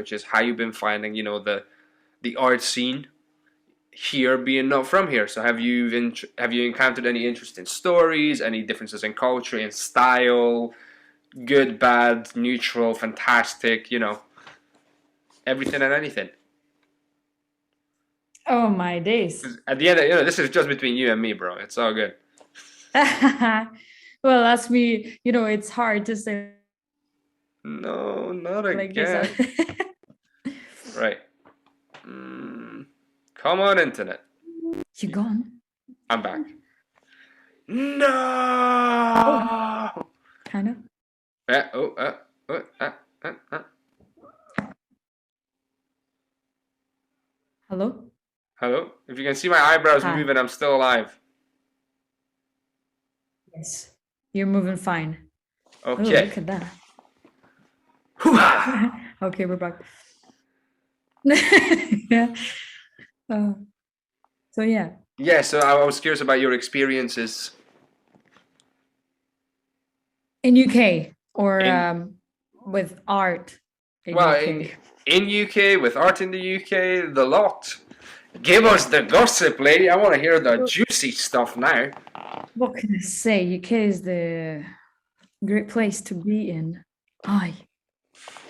which is how you've been finding, the art scene here, being not from here. So have you encountered any interesting stories, any differences in culture, in style, good, bad, neutral, fantastic, everything and anything? Oh my days. 'Cause at the end, this is just between you and me, bro. It's all good. Well, that's me. It's hard to say No, not like this. again. Right. Come on, internet. You gone? I'm back. Oh, No. kind of. Oh, uh, uh. Hello? Hello. If you can see my eyebrows Hi. moving, I'm still alive. Yes. You're moving fine. Oh, Okay. look at that. Hoo-ha! Okay, we're back. Yeah. Uh, so yeah. Yeah. So I was curious about your experiences In UK or in with art in well in UK. in UK with art in the UK, the lot. Give us the gossip, lady. I want to hear the juicy stuff now. What can I say? UK is the great place to be in. Hi.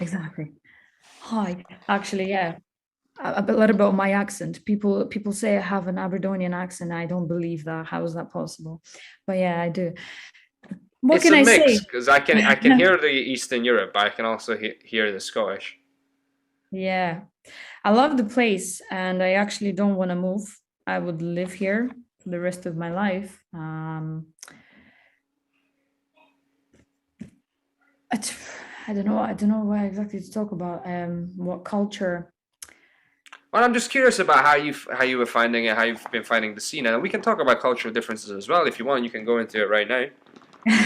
Exactly. Hi. Actually, yeah. A little bit of my accent. People say I have an Aberdonian accent. I don't believe that. How is that possible? But yeah, I do. What It's can a I mix say? because I can hear the Eastern Europe, but I can also hear the Scottish. Yeah, I love the place, and I actually don't want to move. I would live here for the rest of my life. It, I don't know. I don't know what exactly to talk about. What culture? Well, I'm just curious about how you were finding it, how you've been finding the scene, and we can talk about cultural differences as well if you want. You can go into it right now.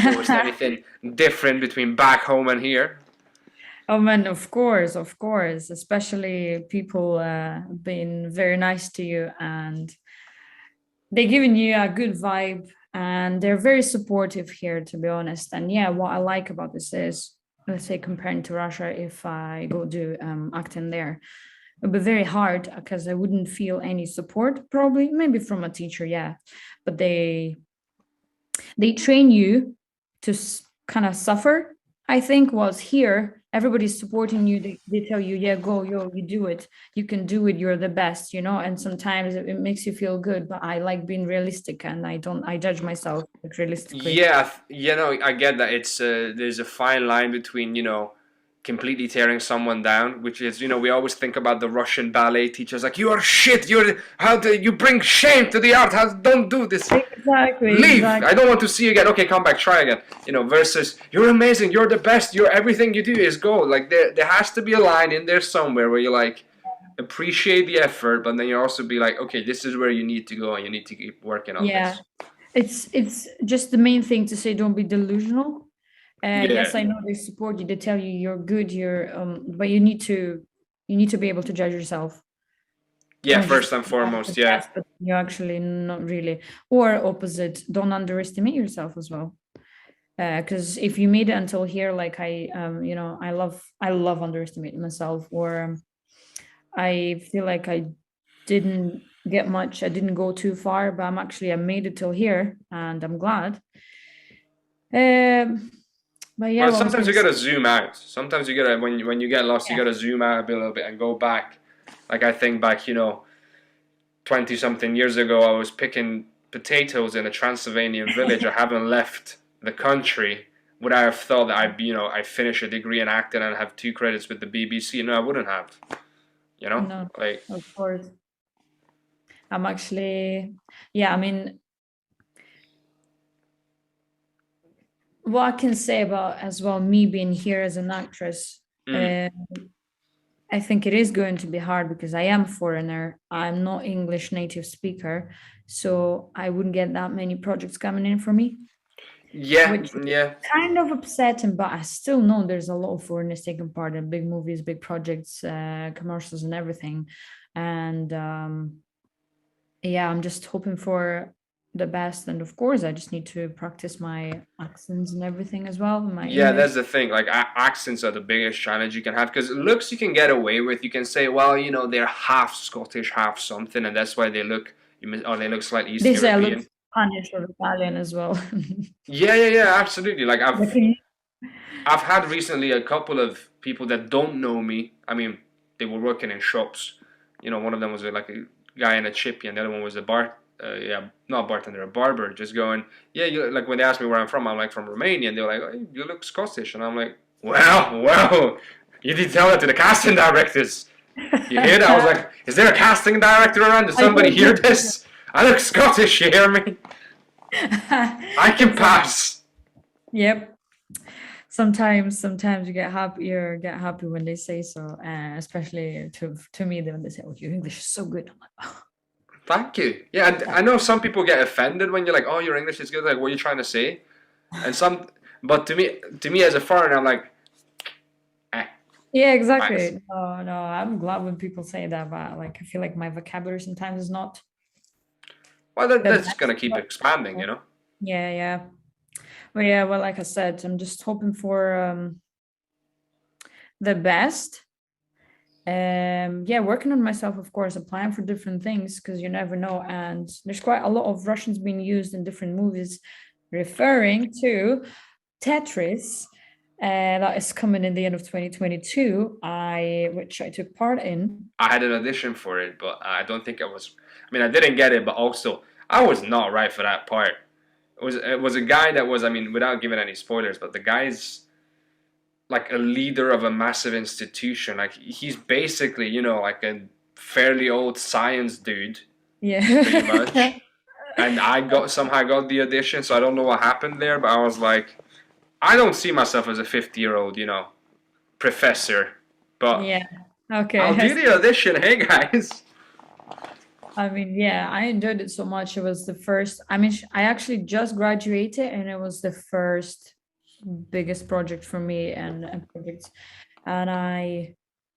Noticed anything different between back home and here? Oh man, of course, especially people being very nice to you and they're giving you a good vibe and they're very supportive here, to be honest. And yeah, what I like about this is, let's say, comparing to Russia, if I go do acting there, it would be very hard because I wouldn't feel any support, probably, maybe from a teacher, yeah. But they train you to kind of suffer. I think was here, everybody's supporting you. They tell you, yeah, go, yo, you do it. You can do it. You're the best, And sometimes it makes you feel good. But I like being realistic, and I judge myself realistically. Yeah, I get that there's a fine line between completely tearing someone down, which is we always think about the Russian ballet teachers like you are shit, how do you bring shame to the art? Don't do this. Exactly, Leave. I exactly. don't want to see you again. Okay, come back, try again. Versus you're amazing, you're the best, you're everything you do is gold. Like there has to be a line in there somewhere where you like appreciate the effort, but then you also be like, okay, this is where you need to go and you need to keep working on Yeah, this. it's just the main thing to say. Don't be delusional. Yeah. Yes, I know they support you. They tell you you're good. But you need to be able to judge yourself. Yeah, Don't just first and have the foremost, yeah. best, but you're actually not really. Or opposite, don't underestimate yourself as well. Because if you made it until here, like I love underestimating myself, or I feel like I didn't get much. I didn't go too far, but I made it till here, and I'm glad. Um, but yeah, Well, what was sometimes gonna you say? gotta zoom out. Sometimes you gotta when you get lost, you Yeah, gotta zoom out a little bit and go back. Like I think back, 20 something years ago, I was picking potatoes in a Transylvanian village. I haven't left the country. Would I have thought that I finish a degree in acting and have 2 credits with the BBC? No, I wouldn't have. You know, no, like of course. I'm actually, yeah. I mean, what I can say about as well me being here as an actress, mm, uh, I think it is going to be hard because I am foreigner. I'm not English native speaker, so I wouldn't get that many projects coming in for me, yeah, which is yeah. kind of upsetting. But I still know there's a lot of foreigners taking part in big movies, big projects, commercials, and everything. And yeah, I'm just hoping for the best. And of course, I just need to practice my accents and everything as well, my Yeah, English. that's the thing. Like accents are the biggest challenge you can have because looks you can get away with. You can say, well, they're half Scottish, half something, and that's why they look, or they look slightly East They say I look European. Spanish or Italian as well. Yeah, yeah, yeah, absolutely. Like But I've I've had recently a couple of people that don't know me. I mean, they were working in shops. One of them was like a guy in a chippy, and the other one was a yeah, not bartender, a barber. Just going, yeah, like when they asked me where I'm from, I'm like from Romania, and they're like, oh, you look Scottish, and I'm like, well, you did tell that to the casting directors. You hear that? I was like, is there a casting director around? Did I somebody don't hear think this? I look Scottish. You hear me? I can pass. Yep. Sometimes you get happy when they say so, especially to me when they say, "Oh, your English is so good." I'm like, oh, Thank you. Yeah, and I know some people get offended when you're like, "Oh, your English is good." Like, what are you trying to say? And but to me as a foreigner, I'm like, eh, yeah, thanks. exactly. No, no, I'm glad when people say that, but like I feel like my vocabulary sometimes is not Well, the that's best. gonna keep expanding. Yeah, yeah. But yeah, well, like I said, I'm just hoping for the best. Yeah, working on myself, of course, applying for different things because you never know. And there's quite a lot of Russians being used in different movies, referring to Tetris. That is coming in the end of 2022. Which I took part in. I had an audition for it, but I don't think I was. I mean, I didn't get it, but also I was not right for that part. It was a guy that was. I mean, without giving any spoilers, but the guy's like a leader of a massive institution. Like he's basically, like a fairly old science dude, pretty Yeah. much. And I somehow got the audition, so I don't know what happened there, but I was like, I don't see myself as a 50-year-old, professor, but Yeah. Okay. I'll do the audition. Hey guys. I mean, yeah, I enjoyed it so much. It was the first, I mean, I actually just graduated and it was the first biggest project for me and projects. And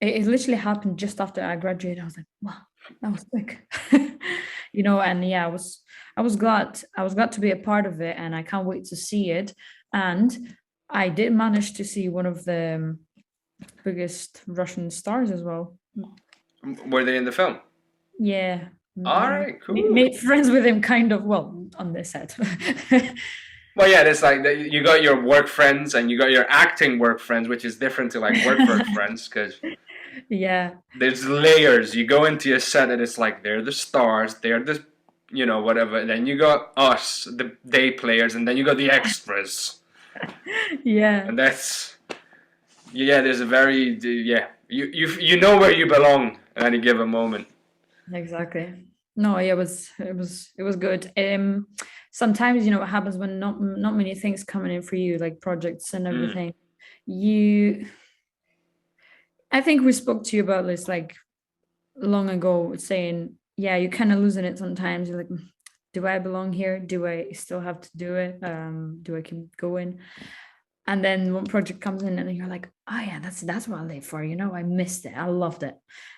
it literally happened just after I graduated. I was like, wow, that was quick. And yeah, I was glad to be a part of it and I can't wait to see it. And I did manage to see one of the biggest Russian stars as well. Were they in the film? Yeah, All right, cool. made friends with him kind of well on the set. Well, yeah, it's like you got your work friends and you got your acting work friends, which is different to like work friends because Yeah, there's layers. You go into a set and it's like they're the stars, they're the, whatever. And then you got us, the day players, and then you got the extras, yeah, and that's yeah. There's a very yeah. You know where you belong at any given moment. exactly. No, yeah, it was good. Sometimes what happens when not many things coming in for you, like projects and Mm. everything. You, I think we spoke to you about this like long ago, saying, yeah, you're kind of losing it sometimes. You're like, do I belong here? Do I still have to do it? Do I keep going? And then one project comes in and you're like, oh yeah, that's what I live for. I missed it. I loved it.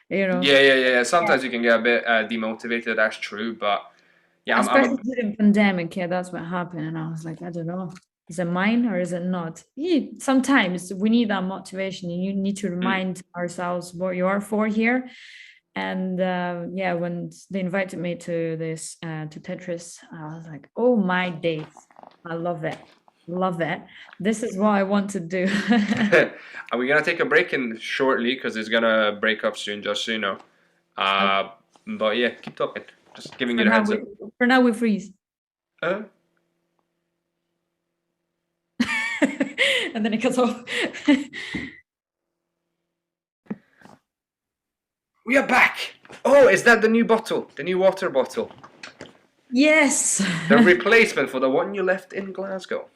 You know, Yeah, yeah, yeah, yeah. yeah. Sometimes you can get a bit demotivated. That's true, but yeah, I'm Especially a during pandemic. Yeah, that's what happened. And I was like, I don't know. Is it mine or is it not? Sometimes we need that motivation. And you need to mm. remind ourselves what you are for here. And yeah, when they invited me to this to Tetris, I was like, oh my days, I love it, love it. This is what I want to do. Are we gonna take a break in shortly because it's gonna break up soon, just so you know. Okay. Uh, but yeah, keep talking. Just giving For you the now, heads we up. for now we freeze, Uh, and then it cuts off. we are back. Oh, is that the new bottle? The new water bottle? Yes, The replacement for the one you left in Glasgow.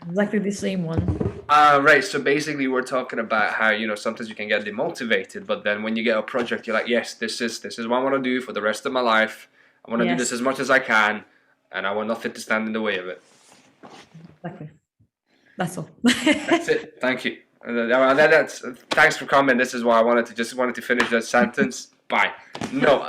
exactly the same one. Right. So basically, we're talking about how sometimes you can get demotivated, but then when you get a project, you're like, yes, this is what I want to do for the rest of my life. I want to do this Yes, as much as I can, and I want nothing to stand in the way of it. exactly. That's all. That's it. Thank you. Thanks for coming. This is why I wanted to finish that sentence. Bye. No.